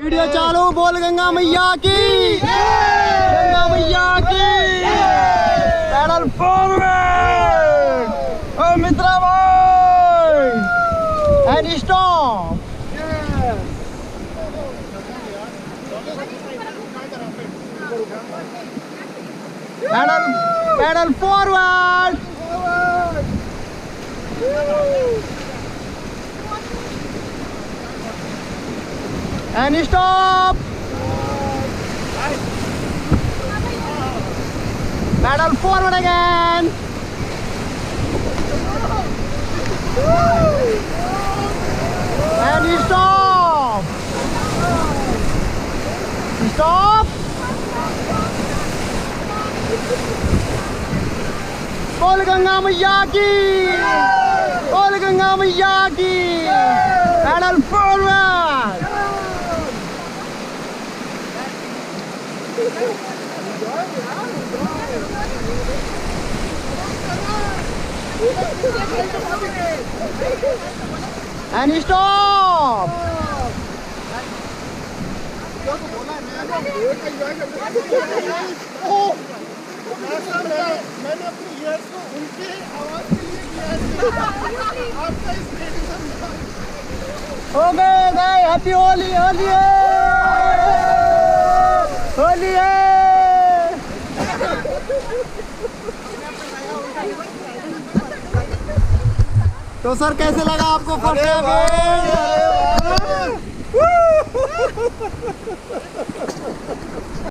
Video चालू। बोल गंगा मैया की, गंगा मैया की। पैडल फॉरवर्ड ओ मित्रा भाई, and stop. Pedal forward and stop. Pedal forward again. And stop. Stop. बोल गंगा मैया की, बोल गंगा मैया की। Pedal forward. And stop. मैंने अपनी ईयर्स को उनके आवाज के लिए किया है। आपका इस okay guys, happy Holi. Holi है, होली है। तो सर कैसे लगा आपको फर्स्ट टाइम?